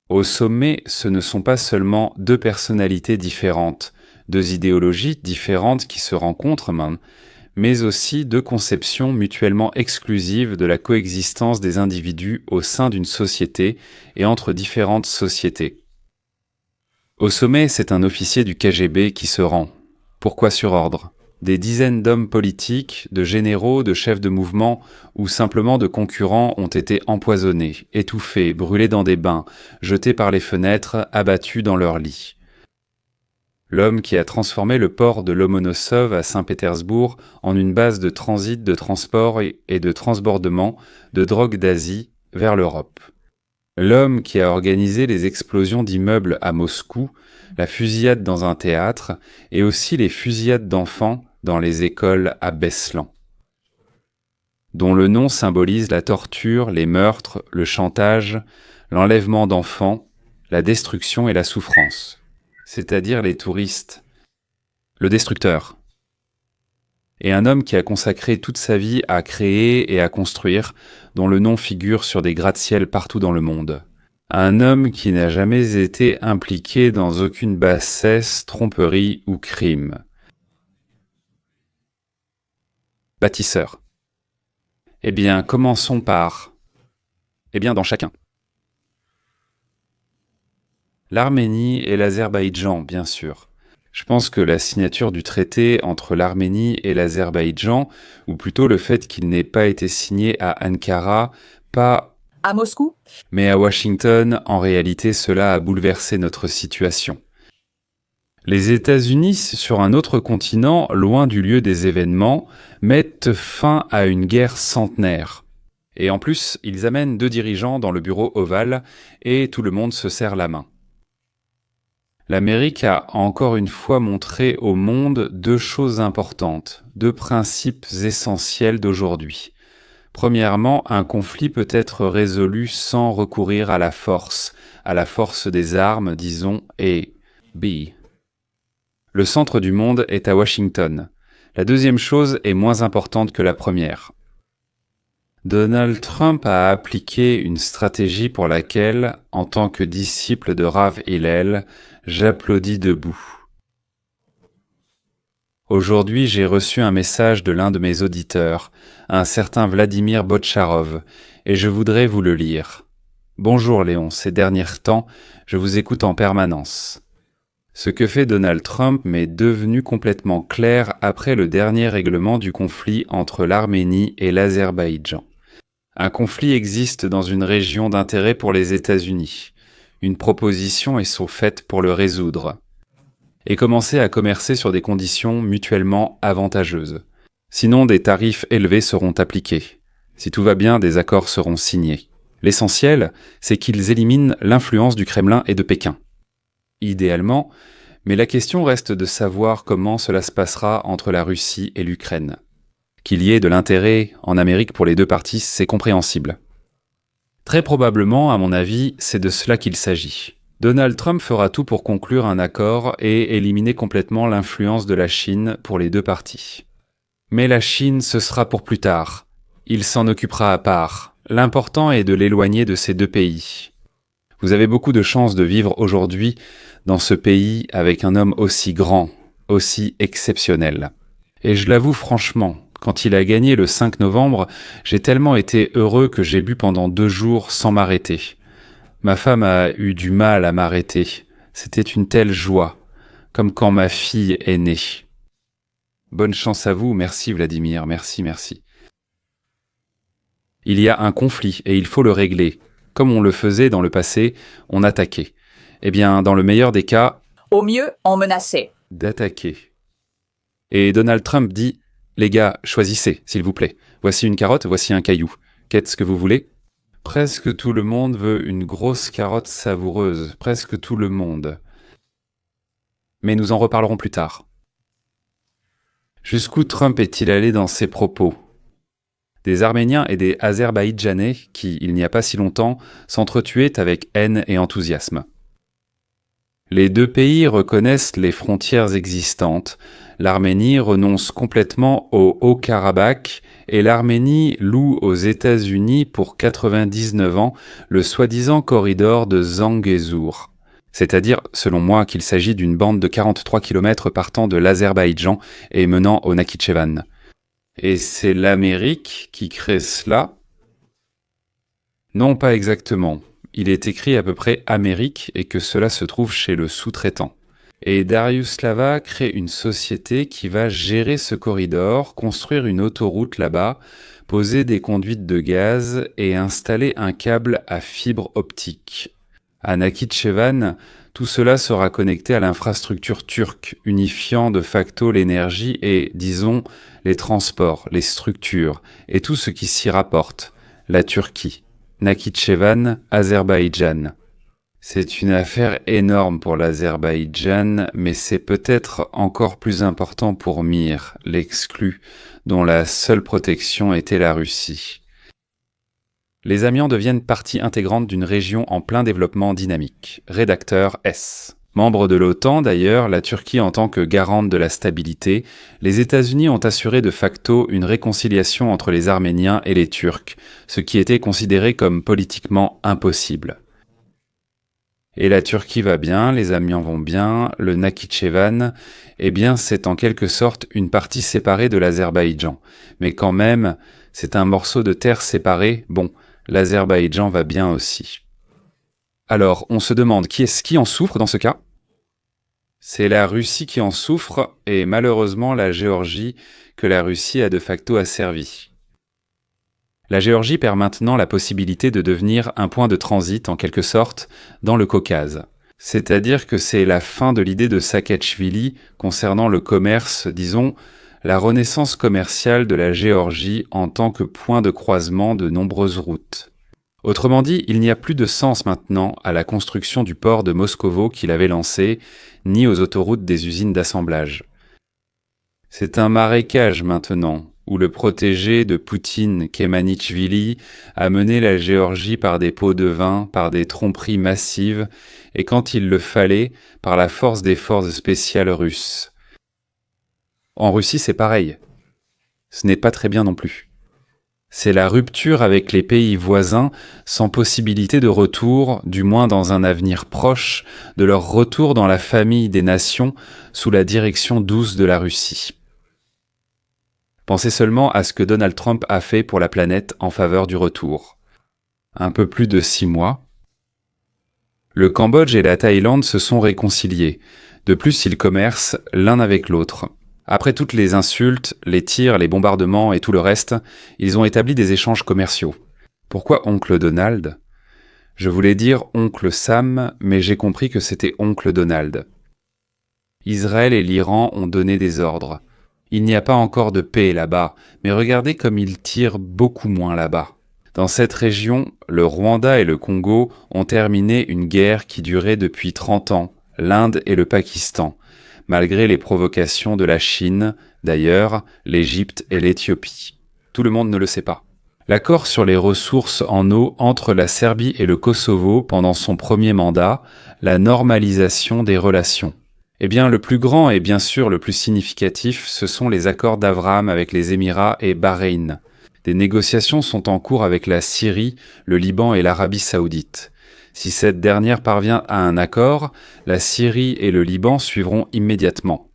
Au sommet, ce ne sont pas seulement deux personnalités différentes, deux idéologies différentes qui se rencontrent, mais aussi deux conceptions mutuellement exclusives de la coexistence des individus au sein d'une société et entre différentes sociétés. Au sommet, c'est un officier du KGB qui se rend. Pourquoi sur ordre ? Des dizaines d'hommes politiques, de généraux, de chefs de mouvement ou simplement de concurrents ont été empoisonnés, étouffés, brûlés dans des bains, jetés par les fenêtres, abattus dans leurs lits. L'homme qui a transformé le port de Lomonosov à Saint-Pétersbourg en une base de transit, de transport et de transbordement de drogue d'Asie vers l'Europe. L'homme qui a organisé les explosions d'immeubles à Moscou, la fusillade dans un théâtre et aussi les fusillades d'enfants dans les écoles à Beslan, dont le nom symbolise la torture, les meurtres, le chantage, l'enlèvement d'enfants, la destruction et la souffrance, c'est-à-dire les touristes, le destructeur. Et un homme qui a consacré toute sa vie à créer et à construire, dont le nom figure sur des gratte-ciel partout dans le monde. Un homme qui n'a jamais été impliqué dans aucune bassesse, tromperie ou crime. Bâtisseur. Eh bien, commençons par... dans chacun. L'Arménie et l'Azerbaïdjan, bien sûr. Je pense que la signature du traité entre l'Arménie et l'Azerbaïdjan, ou plutôt le fait qu'il n'ait pas été signé à Ankara, pas à Moscou, mais à Washington, en réalité, cela a bouleversé notre situation. Les États-Unis, sur un autre continent, loin du lieu des événements, mettent fin à une guerre centenaire. Et en plus, ils amènent deux dirigeants dans le bureau ovale et tout le monde se serre la main. L'Amérique a encore une fois montré au monde deux choses importantes, deux principes essentiels d'aujourd'hui. Premièrement, un conflit peut être résolu sans recourir à la force des armes, disons, et B. Le centre du monde est à Washington. La deuxième chose est moins importante que la première. Donald Trump a appliqué une stratégie pour laquelle, en tant que disciple de Rav Hillel, j'applaudis debout. Aujourd'hui, j'ai reçu un message de l'un de mes auditeurs, un certain Vladimir Botcharov, et je voudrais vous le lire. Bonjour Léon, ces derniers temps, je vous écoute en permanence. Ce que fait Donald Trump m'est devenu complètement clair après le dernier règlement du conflit entre l'Arménie et l'Azerbaïdjan. Un conflit existe dans une région d'intérêt pour les États-Unis. Une proposition est faite pour le résoudre. Et commencer à commercer sur des conditions mutuellement avantageuses. Sinon, des tarifs élevés seront appliqués. Si tout va bien, des accords seront signés. L'essentiel, c'est qu'ils éliminent l'influence du Kremlin et de Pékin. Idéalement, mais la question reste de savoir comment cela se passera entre la Russie et l'Ukraine. Qu'il y ait de l'intérêt en Amérique pour les deux parties, c'est compréhensible. Très probablement, à mon avis, c'est de cela qu'il s'agit. Donald Trump fera tout pour conclure un accord et éliminer complètement l'influence de la Chine pour les deux parties. Mais la Chine, ce sera pour plus tard. Il s'en occupera à part. L'important est de l'éloigner de ces deux pays. Vous avez beaucoup de chance de vivre aujourd'hui dans ce pays avec un homme aussi grand, aussi exceptionnel. Et je l'avoue franchement, quand il a gagné le 5 novembre, j'ai tellement été heureux que j'ai bu pendant 2 jours sans m'arrêter. Ma femme a eu du mal à m'arrêter. C'était une telle joie, comme quand ma fille est née. Bonne chance à vous, merci Vladimir, merci. Il y a un conflit et il faut le régler. Comme on le faisait dans le passé, on attaquait. Eh bien, dans le meilleur des cas... Au mieux, on menaçait. D'attaquer. Et Donald Trump dit... Les gars, choisissez, s'il vous plaît. Voici une carotte, voici un caillou. Qu'est-ce que vous voulez ? Presque tout le monde veut une grosse carotte savoureuse. Presque tout le monde. Mais nous en reparlerons plus tard. Jusqu'où Trump est-il allé dans ses propos ? Des Arméniens et des Azerbaïdjanais qui, il n'y a pas si longtemps, s'entretuaient avec haine et enthousiasme. Les deux pays reconnaissent les frontières existantes. L'Arménie renonce complètement au Haut-Karabakh et l'Arménie loue aux États-Unis pour 99 ans le soi-disant corridor de Zangezur. C'est-à-dire, selon moi, qu'il s'agit d'une bande de 43 km partant de l'Azerbaïdjan et menant au Nakhitchevan. Et c'est l'Amérique qui crée cela? Non, pas exactement. Il est écrit à peu près Amérique et que cela se trouve chez le sous-traitant. Et Dariuslava crée une société qui va gérer ce corridor, construire une autoroute là-bas, poser des conduites de gaz et installer un câble à fibre optique. À Nakhitchevan, tout cela sera connecté à l'infrastructure turque, unifiant de facto l'énergie et, disons, les transports, les structures et tout ce qui s'y rapporte. La Turquie. Nakhitchevan, Azerbaïdjan. C'est une affaire énorme pour l'Azerbaïdjan, mais c'est peut-être encore plus important pour Mir, l'exclu, dont la seule protection était la Russie. Les Amiens deviennent partie intégrante d'une région en plein développement dynamique. Rédacteur S. Membre de l'OTAN d'ailleurs, la Turquie en tant que garante de la stabilité, les États-Unis ont assuré de facto une réconciliation entre les Arméniens et les Turcs, ce qui était considéré comme politiquement impossible. Et la Turquie va bien, les Amiens vont bien, le Nakhitchevan, eh bien c'est en quelque sorte une partie séparée de l'Azerbaïdjan. Mais quand même, c'est un morceau de terre séparé, bon, l'Azerbaïdjan va bien aussi. Alors, on se demande qui est-ce qui en souffre dans ce cas? C'est la Russie qui en souffre, et malheureusement la Géorgie, que la Russie a de facto asservie. La Géorgie perd maintenant la possibilité de devenir un point de transit, en quelque sorte, dans le Caucase. C'est-à-dire que c'est la fin de l'idée de Saakachvili concernant le commerce, disons, la renaissance commerciale de la Géorgie en tant que point de croisement de nombreuses routes. Autrement dit, il n'y a plus de sens maintenant à la construction du port de Moscovo qu'il avait lancé, ni aux autoroutes des usines d'assemblage. C'est un marécage maintenant, où le protégé de Poutine, Kemanitchvili, a mené la Géorgie par des pots de vin, par des tromperies massives, et quand il le fallait, par la force des forces spéciales russes. En Russie, c'est pareil. Ce n'est pas très bien non plus. C'est la rupture avec les pays voisins sans possibilité de retour, du moins dans un avenir proche, de leur retour dans la famille des nations sous la direction douce de la Russie. Pensez seulement à ce que Donald Trump a fait pour la planète en faveur du retour. Un peu plus de 6 mois. Le Cambodge et la Thaïlande se sont réconciliés. De plus, ils commercent l'un avec l'autre. Après toutes les insultes, les tirs, les bombardements et tout le reste, ils ont établi des échanges commerciaux. Pourquoi oncle Donald? Je voulais dire oncle Sam, mais j'ai compris que c'était oncle Donald. Israël et l'Iran ont donné des ordres. Il n'y a pas encore de paix là-bas, mais regardez comme ils tirent beaucoup moins là-bas. Dans cette région, le Rwanda et le Congo ont terminé une guerre qui durait depuis 30 ans, l'Inde et le Pakistan, malgré les provocations de la Chine, d'ailleurs, l'Égypte et l'Éthiopie. Tout le monde ne le sait pas. L'accord sur les ressources en eau entre la Serbie et le Kosovo pendant son premier mandat, la normalisation des relations. Eh bien, le plus grand et bien sûr le plus significatif, ce sont les accords d'Abraham avec les Émirats et Bahreïn. Des négociations sont en cours avec la Syrie, le Liban et l'Arabie saoudite. Si cette dernière parvient à un accord, la Syrie et le Liban suivront immédiatement.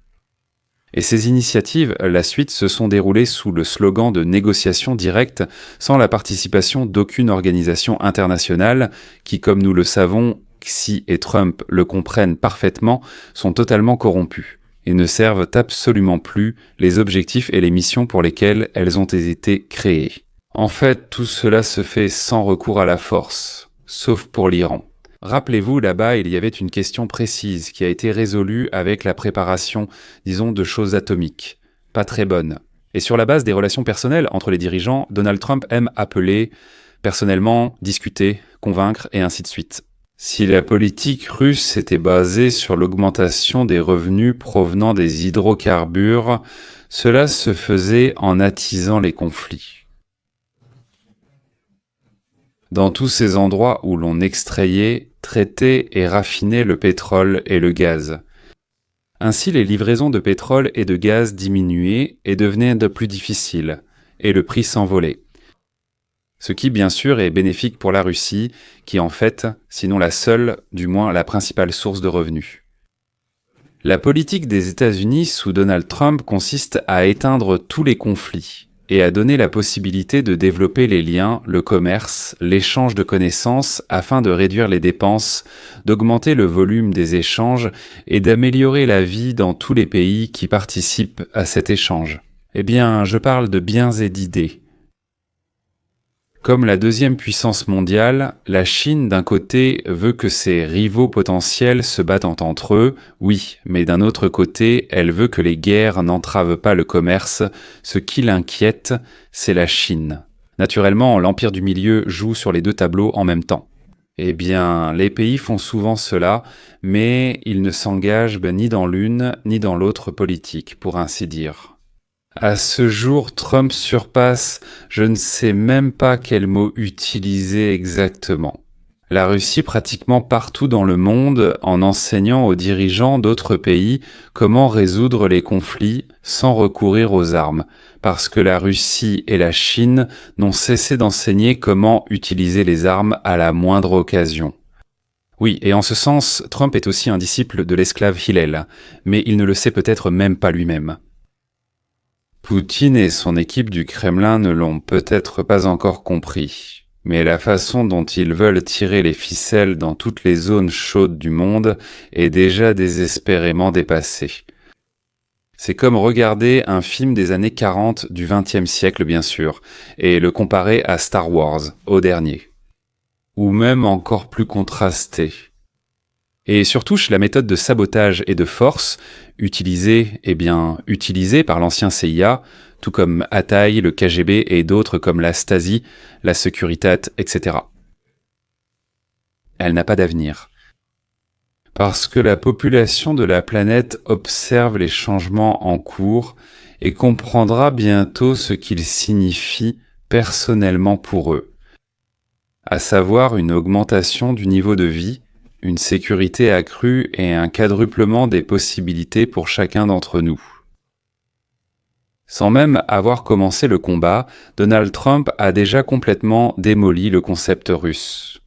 Et ces initiatives, la suite, se sont déroulées sous le slogan de négociation directe, sans la participation d'aucune organisation internationale qui, comme nous le savons, Xi et Trump le comprennent parfaitement, sont totalement corrompues et ne servent absolument plus les objectifs et les missions pour lesquels elles ont été créées. En fait, tout cela se fait sans recours à la force, sauf pour l'Iran. Rappelez-vous, là-bas, il y avait une question précise qui a été résolue avec la préparation, disons, de choses atomiques. Pas très bonne. Et sur la base des relations personnelles entre les dirigeants, Donald Trump aime appeler, personnellement, discuter, convaincre et ainsi de suite. Si la politique russe était basée sur l'augmentation des revenus provenant des hydrocarbures, cela se faisait en attisant les conflits. Dans tous ces endroits où l'on extrayait, traiter et raffiner le pétrole et le gaz. Ainsi, les livraisons de pétrole et de gaz diminuaient et devenaient de plus difficiles, et le prix s'envolait. Ce qui, bien sûr, est bénéfique pour la Russie, qui est en fait, sinon la seule, du moins la principale source de revenus. La politique des États-Unis sous Donald Trump consiste à éteindre tous les conflits et à donner la possibilité de développer les liens, le commerce, l'échange de connaissances afin de réduire les dépenses, d'augmenter le volume des échanges et d'améliorer la vie dans tous les pays qui participent à cet échange. Eh bien, je parle de biens et d'idées. Comme la deuxième puissance mondiale, la Chine d'un côté veut que ses rivaux potentiels se battent entre eux, oui, mais d'un autre côté, elle veut que les guerres n'entravent pas le commerce. Ce qui l'inquiète, c'est la Chine. Naturellement, l'Empire du Milieu joue sur les deux tableaux en même temps. Eh bien, les pays font souvent cela, mais ils ne s'engagent ni dans l'une ni dans l'autre politique, pour ainsi dire. À ce jour, Trump surpasse, je ne sais même pas quel mot utiliser exactement. La Russie pratiquement partout dans le monde en enseignant aux dirigeants d'autres pays comment résoudre les conflits sans recourir aux armes, parce que la Russie et la Chine n'ont cessé d'enseigner comment utiliser les armes à la moindre occasion. Oui, et en ce sens, Trump est aussi un disciple de l'esclave Hillel, mais il ne le sait peut-être même pas lui-même. Poutine et son équipe du Kremlin ne l'ont peut-être pas encore compris, mais la façon dont ils veulent tirer les ficelles dans toutes les zones chaudes du monde est déjà désespérément dépassée. C'est comme regarder un film des années 40 du XXe siècle, bien sûr, et le comparer à Star Wars, au dernier. Ou même encore plus contrasté. Et surtout, la méthode de sabotage et de force, utilisée par l'ancien CIA, tout comme Ataï, le KGB et d'autres comme la Stasi, la Securitate, etc. Elle n'a pas d'avenir. Parce que la population de la planète observe les changements en cours et comprendra bientôt ce qu'ils signifient personnellement pour eux. À savoir une augmentation du niveau de vie, une sécurité accrue et un quadruplement des possibilités pour chacun d'entre nous. Sans même avoir commencé le combat, Donald Trump a déjà complètement démoli le concept russe.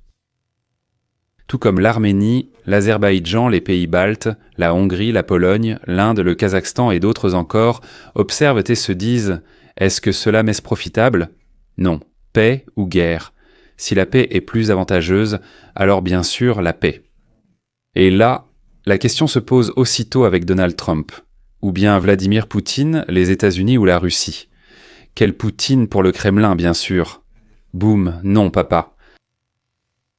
Tout comme l'Arménie, l'Azerbaïdjan, les pays baltes, la Hongrie, la Pologne, l'Inde, le Kazakhstan et d'autres encore observent et se disent « Est-ce que cela m'est profitable ?» Non, paix ou guerre. Si la paix est plus avantageuse, alors bien sûr la paix. Et là, la question se pose aussitôt avec Donald Trump, ou bien Vladimir Poutine, les États-Unis ou la Russie. Quel Poutine pour le Kremlin, bien sûr. Boum, non papa.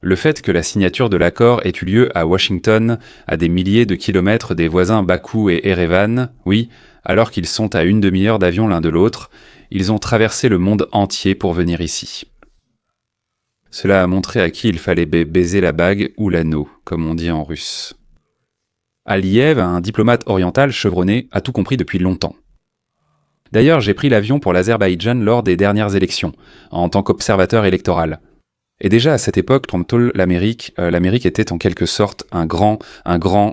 Le fait que la signature de l'accord ait eu lieu à Washington, à des milliers de kilomètres des voisins Bakou et Erevan, oui, alors qu'ils sont à une demi-heure d'avion l'un de l'autre, ils ont traversé le monde entier pour venir ici. Cela a montré à qui il fallait baiser la bague ou l'anneau, comme on dit en russe. Aliyev, un diplomate oriental chevronné, a tout compris depuis longtemps. D'ailleurs, j'ai pris l'avion pour l'Azerbaïdjan lors des dernières élections, en tant qu'observateur électoral. Et déjà à cette époque, l'Amérique était en quelque sorte un grand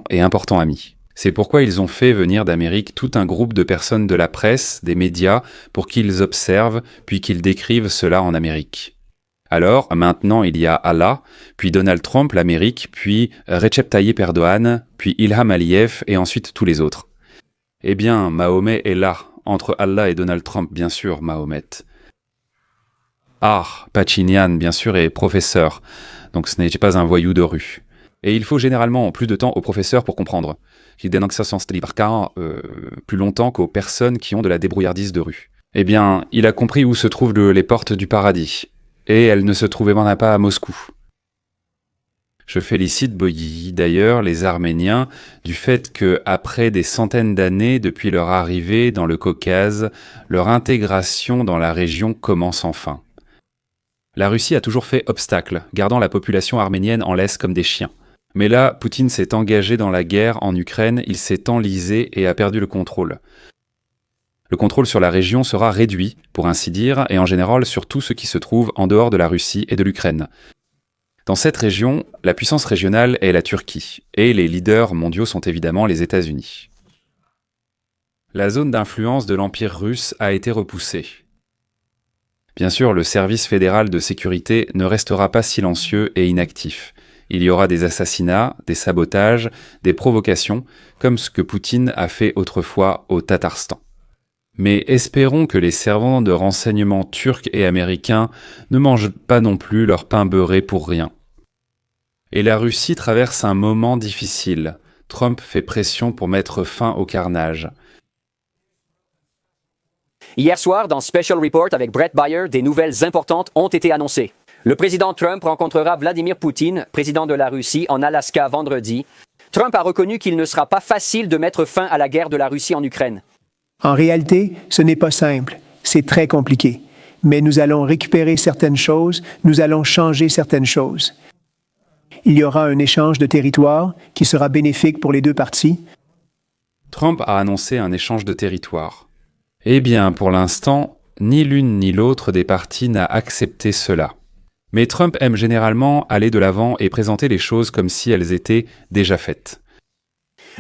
et important ami. C'est pourquoi ils ont fait venir d'Amérique tout un groupe de personnes de la presse, des médias, pour qu'ils observent, puis qu'ils décrivent cela en Amérique. Alors, maintenant, il y a Allah, puis Donald Trump, l'Amérique, puis Recep Tayyip Erdogan, puis Ilham Aliyev, et ensuite tous les autres. Eh bien, Mahomet est là, entre Allah et Donald Trump, bien sûr, Mahomet. Pachinian, bien sûr, est professeur, donc ce n'est pas un voyou de rue. Et il faut généralement plus de temps aux professeurs pour comprendre. Il plus longtemps qu'aux personnes qui ont de la débrouillardise de rue. Eh bien, il a compris où se trouvent les portes du paradis. Et elle ne se trouvait même pas à Moscou. Je félicite d'ailleurs les Arméniens du fait que, après des centaines d'années depuis leur arrivée dans le Caucase, leur intégration dans la région commence enfin. La Russie a toujours fait obstacle, gardant la population arménienne en laisse comme des chiens. Mais là, Poutine s'est engagé dans la guerre en Ukraine, il s'est enlisé et a perdu le contrôle. Le contrôle sur la région sera réduit, pour ainsi dire, et en général sur tout ce qui se trouve en dehors de la Russie et de l'Ukraine. Dans cette région, la puissance régionale est la Turquie, et les leaders mondiaux sont évidemment les États-Unis. La zone d'influence de l'Empire russe a été repoussée. Bien sûr, le service fédéral de sécurité ne restera pas silencieux et inactif. Il y aura des assassinats, des sabotages, des provocations, comme ce que Poutine a fait autrefois au Tatarstan. Mais espérons que les servants de renseignement turcs et américains ne mangent pas non plus leur pain beurré pour rien. Et la Russie traverse un moment difficile. Trump fait pression pour mettre fin au carnage. Hier soir, dans Special Report avec Brett Bayer, des nouvelles importantes ont été annoncées. Le président Trump rencontrera Vladimir Poutine, président de la Russie, en Alaska vendredi. Trump a reconnu qu'il ne sera pas facile de mettre fin à la guerre de la Russie en Ukraine. En réalité, ce n'est pas simple. C'est très compliqué. Mais nous allons récupérer certaines choses, nous allons changer certaines choses. Il y aura un échange de territoire qui sera bénéfique pour les deux parties. Trump a annoncé un échange de territoire. Eh bien, pour l'instant, ni l'une ni l'autre des parties n'a accepté cela. Mais Trump aime généralement aller de l'avant et présenter les choses comme si elles étaient déjà faites.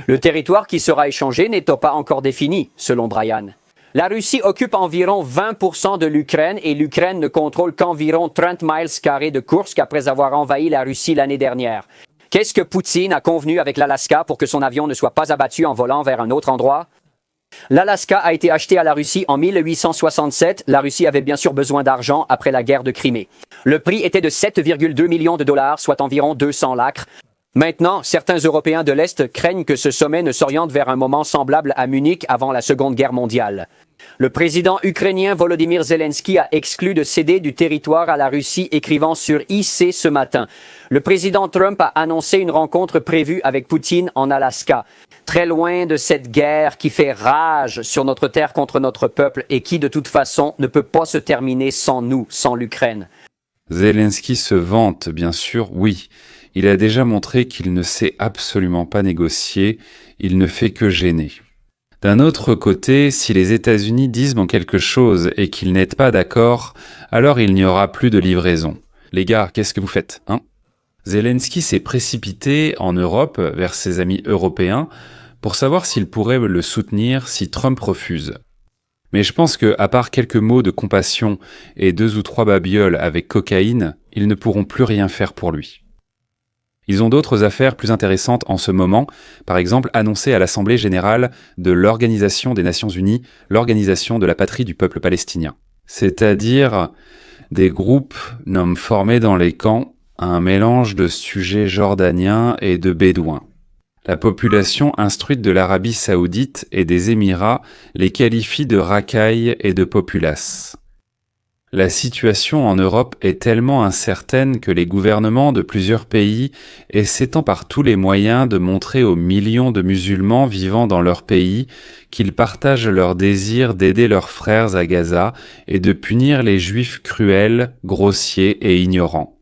Le territoire qui sera échangé n'est pas encore défini, selon Brian. La Russie occupe environ 20% de l'Ukraine et l'Ukraine ne contrôle qu'environ 30 miles carrés de Kursk après avoir envahi la Russie l'année dernière. Qu'est-ce que Poutine a convenu avec l'Alaska pour que son avion ne soit pas abattu en volant vers un autre endroit? L'Alaska a été acheté à la Russie en 1867. La Russie avait bien sûr besoin d'argent après la guerre de Crimée. Le prix était de 7,2 millions de dollars, soit environ 200 l'acre. Maintenant, certains Européens de l'Est craignent que ce sommet ne s'oriente vers un moment semblable à Munich avant la Seconde Guerre mondiale. Le président ukrainien Volodymyr Zelensky a exclu de céder du territoire à la Russie, écrivant sur IC ce matin. Le président Trump a annoncé une rencontre prévue avec Poutine en Alaska. Très loin de cette guerre qui fait rage sur notre terre contre notre peuple et qui, de toute façon, ne peut pas se terminer sans nous, sans l'Ukraine. Zelensky se vante, bien sûr, oui. Il a déjà montré qu'il ne sait absolument pas négocier, il ne fait que gêner. D'un autre côté, si les États-Unis disent bon quelque chose et qu'ils n'êtes pas d'accord, alors il n'y aura plus de livraison. Les gars, qu'est-ce que vous faites, hein? Zelensky s'est précipité en Europe vers ses amis européens pour savoir s'ils pourraient le soutenir si Trump refuse. Mais je pense que, à part quelques mots de compassion et 2 ou 3 babioles avec cocaïne, ils ne pourront plus rien faire pour lui. Ils ont d'autres affaires plus intéressantes en ce moment, par exemple annoncer à l'Assemblée générale de l'Organisation des Nations Unies l'Organisation de la patrie du peuple palestinien. C'est-à-dire des groupes noms formés dans les camps, un mélange de sujets jordaniens et de bédouins. La population instruite de l'Arabie saoudite et des Émirats les qualifie de racailles et de populaces. La situation en Europe est tellement incertaine que les gouvernements de plusieurs pays essaient par tous les moyens de montrer aux millions de musulmans vivant dans leur pays qu'ils partagent leur désir d'aider leurs frères à Gaza et de punir les juifs cruels, grossiers et ignorants.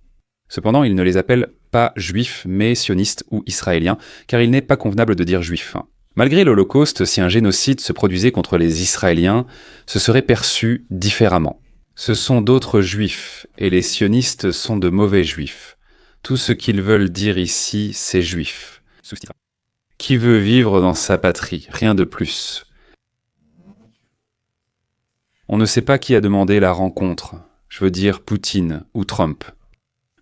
Cependant, ils ne les appellent pas juifs, mais sionistes ou israéliens, car il n'est pas convenable de dire juifs. Malgré l'Holocauste, si un génocide se produisait contre les Israéliens, ce serait perçu différemment. Ce sont d'autres juifs, et les sionistes sont de mauvais juifs. Tout ce qu'ils veulent dire ici, c'est juif. Qui veut vivre dans sa patrie, rien de plus. On ne sait pas qui a demandé la rencontre, je veux dire Poutine ou Trump.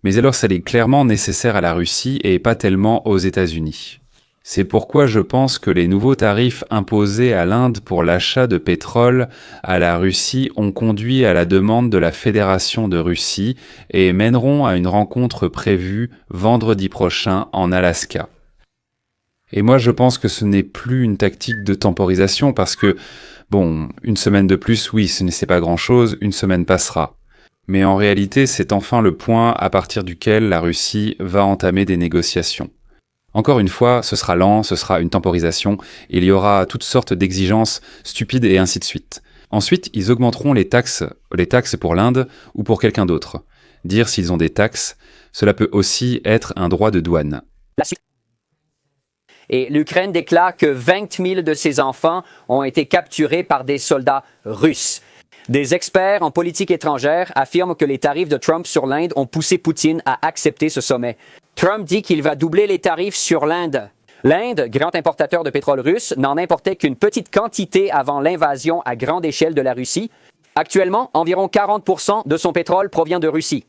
Mais alors ça est clairement nécessaire à la Russie et pas tellement aux États-Unis. C'est pourquoi je pense que les nouveaux tarifs imposés à l'Inde pour l'achat de pétrole à la Russie ont conduit à la demande de la Fédération de Russie et mèneront à une rencontre prévue vendredi prochain en Alaska. Et moi je pense que ce n'est plus une tactique de temporisation parce que, bon, une semaine de plus, oui, ce n'est pas grand-chose, une semaine passera. Mais en réalité, c'est enfin le point à partir duquel la Russie va entamer des négociations. Encore une fois, ce sera lent, ce sera une temporisation, il y aura toutes sortes d'exigences stupides et ainsi de suite. Ensuite, ils augmenteront les taxes pour l'Inde ou pour quelqu'un d'autre. Dire s'ils ont des taxes, cela peut aussi être un droit de douane. Et l'Ukraine déclare que 20 000 de ses enfants ont été capturés par des soldats russes. Des experts en politique étrangère affirment que les tarifs de Trump sur l'Inde ont poussé Poutine à accepter ce sommet. Trump dit qu'il va doubler les tarifs sur l'Inde. L'Inde, grand importateur de pétrole russe, n'en importait qu'une petite quantité avant l'invasion à grande échelle de la Russie. Actuellement, environ 40% de son pétrole provient de Russie.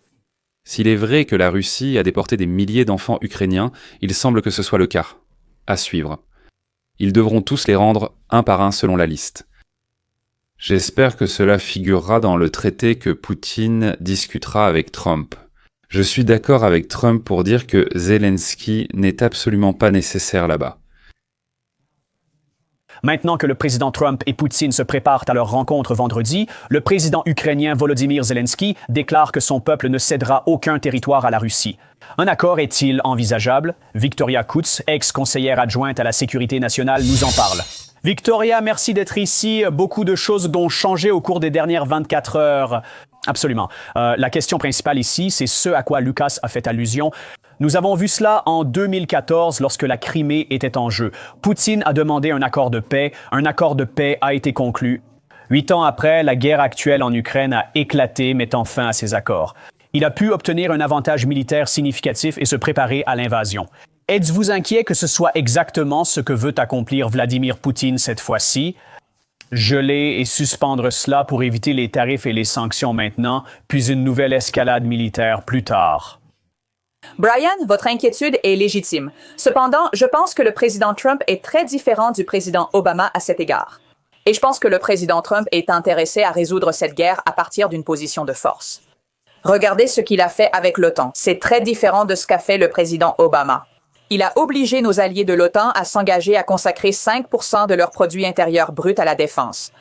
S'il est vrai que la Russie a déporté des milliers d'enfants ukrainiens, il semble que ce soit le cas. À suivre. Ils devront tous les rendre un par un selon la liste. J'espère que cela figurera dans le traité que Poutine discutera avec Trump. Je suis d'accord avec Trump pour dire que Zelensky n'est absolument pas nécessaire là-bas. Maintenant que le président Trump et Poutine se préparent à leur rencontre vendredi, le président ukrainien Volodymyr Zelensky déclare que son peuple ne cédera aucun territoire à la Russie. Un accord est-il envisageable? Victoria Kutz, ex-conseillère adjointe à la sécurité nationale, nous en parle. Victoria, merci d'être ici. Beaucoup de choses ont changé au cours des dernières 24 heures. Absolument. La question principale ici, c'est ce à quoi Lucas a fait allusion. Nous avons vu cela en 2014 lorsque la Crimée était en jeu. Poutine a demandé un accord de paix. Un accord de paix a été conclu. 8 ans après, la guerre actuelle en Ukraine a éclaté, mettant fin à ces accords. Il a pu obtenir un avantage militaire significatif et se préparer à l'invasion. Êtes-vous inquiet que ce soit exactement ce que veut accomplir Vladimir Poutine cette fois-ci? Geler et suspendre cela pour éviter les tarifs et les sanctions maintenant, puis une nouvelle escalade militaire plus tard. Brian, votre inquiétude est légitime. Cependant, je pense que le président Trump est très différent du président Obama à cet égard. Et je pense que le président Trump est intéressé à résoudre cette guerre à partir d'une position de force. Regardez ce qu'il a fait avec l'OTAN. C'est très différent de ce qu'a fait le président Obama. Il a obligé nos alliés de l'OTAN à s'engager à consacrer 5% de leur produit intérieur brut à la défense.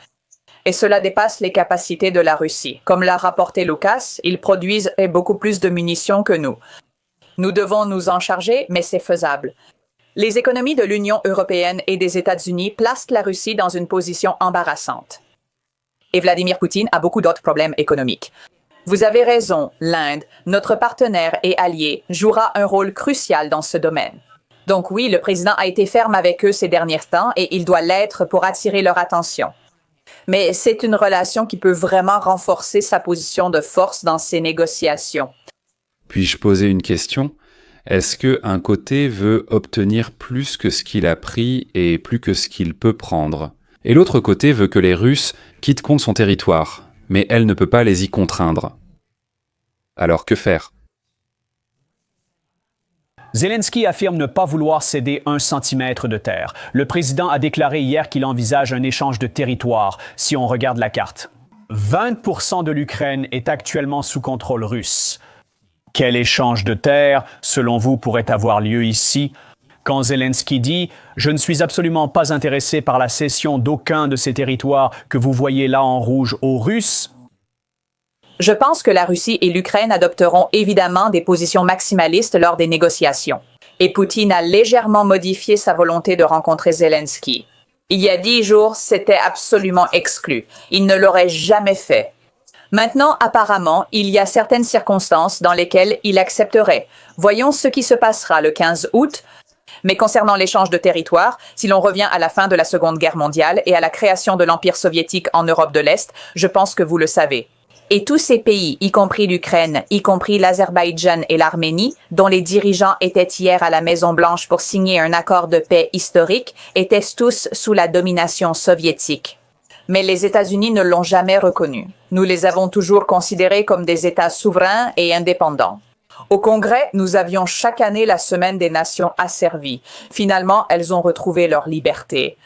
Et cela dépasse les capacités de la Russie. Comme l'a rapporté Lucas, ils produisent beaucoup plus de munitions que nous. Nous devons nous en charger, mais c'est faisable. Les économies de l'Union européenne et des États-Unis placent la Russie dans une position embarrassante. Et Vladimir Poutine a beaucoup d'autres problèmes économiques. Vous avez raison, l'Inde, notre partenaire et allié, jouera un rôle crucial dans ce domaine. Donc oui, le président a été ferme avec eux ces derniers temps et il doit l'être pour attirer leur attention. Mais c'est une relation qui peut vraiment renforcer sa position de force dans ces négociations. Puis-je poser une question? Est-ce qu'un côté veut obtenir plus que ce qu'il a pris et plus que ce qu'il peut prendre? Et l'autre côté veut que les Russes quittent contre son territoire, mais elle ne peut pas les y contraindre. Alors que faire? Zelensky affirme ne pas vouloir céder 1 centimètre de terre. Le président a déclaré hier qu'il envisage un échange de territoire, si on regarde la carte. 20% de l'Ukraine est actuellement sous contrôle russe. Quel échange de terre, selon vous, pourrait avoir lieu ici? Quand Zelensky dit « Je ne suis absolument pas intéressé par la cession d'aucun de ces territoires que vous voyez là en rouge aux Russes », Je pense que la Russie et l'Ukraine adopteront évidemment des positions maximalistes lors des négociations. Et Poutine a légèrement modifié sa volonté de rencontrer Zelensky. Il y a 10 jours, c'était absolument exclu. Il ne l'aurait jamais fait. Maintenant, apparemment, il y a certaines circonstances dans lesquelles il accepterait. Voyons ce qui se passera le 15 août. Mais concernant l'échange de territoire, si l'on revient à la fin de la Seconde Guerre mondiale et à la création de l'Empire soviétique en Europe de l'Est, je pense que vous le savez. Et tous ces pays, y compris l'Ukraine, y compris l'Azerbaïdjan et l'Arménie, dont les dirigeants étaient hier à la Maison-Blanche pour signer un accord de paix historique, étaient tous sous la domination soviétique. Mais les États-Unis ne l'ont jamais reconnu. Nous les avons toujours considérés comme des États souverains et indépendants. Au Congrès, nous avions chaque année la Semaine des Nations asservies. Finalement, elles ont retrouvé leur liberté.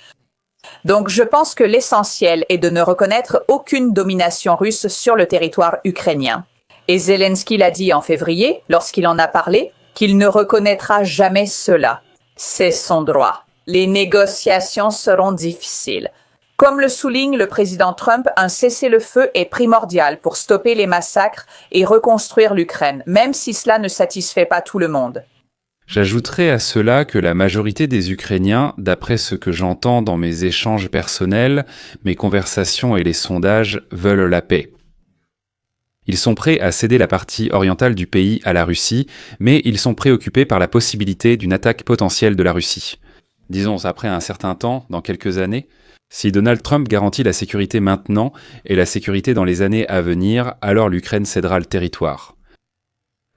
Donc, je pense que l'essentiel est de ne reconnaître aucune domination russe sur le territoire ukrainien. Et Zelensky l'a dit en février, lorsqu'il en a parlé, qu'il ne reconnaîtra jamais cela. C'est son droit. Les négociations seront difficiles. Comme le souligne le président Trump, un cessez-le-feu est primordial pour stopper les massacres et reconstruire l'Ukraine, même si cela ne satisfait pas tout le monde. J'ajouterai à cela que la majorité des Ukrainiens, d'après ce que j'entends dans mes échanges personnels, mes conversations et les sondages, veulent la paix. Ils sont prêts à céder la partie orientale du pays à la Russie, mais ils sont préoccupés par la possibilité d'une attaque potentielle de la Russie. Disons, après un certain temps, dans quelques années, Si Donald Trump garantit la sécurité maintenant et la sécurité dans les années à venir, alors l'Ukraine cédera le territoire.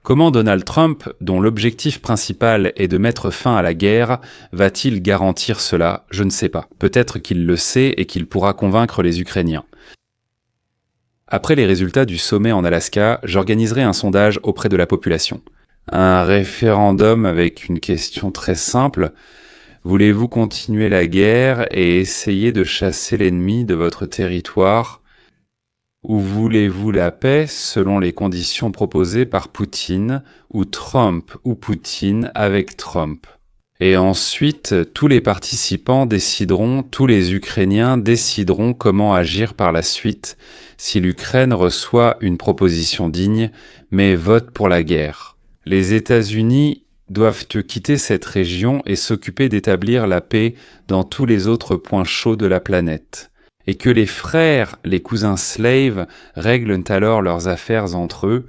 Comment Donald Trump, dont l'objectif principal est de mettre fin à la guerre, va-t-il garantir cela? Je ne sais pas. Peut-être qu'il le sait et qu'il pourra convaincre les Ukrainiens. Après les résultats du sommet en Alaska, j'organiserai un sondage auprès de la population. Un référendum avec une question très simple. Voulez-vous continuer la guerre et essayer de chasser l'ennemi de votre territoire? Ou voulez-vous la paix selon les conditions proposées par Poutine, ou Trump ou Poutine avec Trump? Et ensuite, tous les participants décideront, tous les Ukrainiens décideront comment agir par la suite si l'Ukraine reçoit une proposition digne, mais vote pour la guerre. Les États-Unis doivent quitter cette région et s'occuper d'établir la paix dans tous les autres points chauds de la planète. Et que les frères, les cousins slaves, règlent alors leurs affaires entre eux.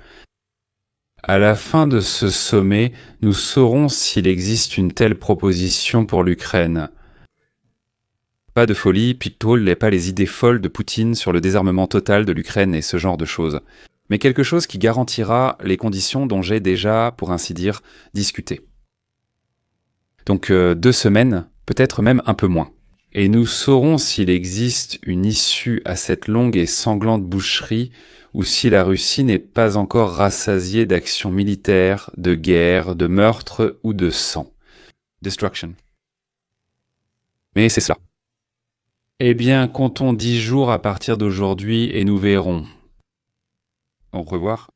À la fin de ce sommet, nous saurons s'il existe une telle proposition pour l'Ukraine. Pas de folie, Pitbull n'est pas les idées folles de Poutine sur le désarmement total de l'Ukraine et ce genre de choses, mais quelque chose qui garantira les conditions dont j'ai déjà, pour ainsi dire, discuté. Donc 2 semaines, peut-être même un peu moins. Et nous saurons s'il existe une issue à cette longue et sanglante boucherie ou si la Russie n'est pas encore rassasiée d'actions militaires, de guerre, de meurtres ou de sang. Destruction. Mais c'est cela. Eh bien, comptons 10 jours à partir d'aujourd'hui et nous verrons. Au revoir.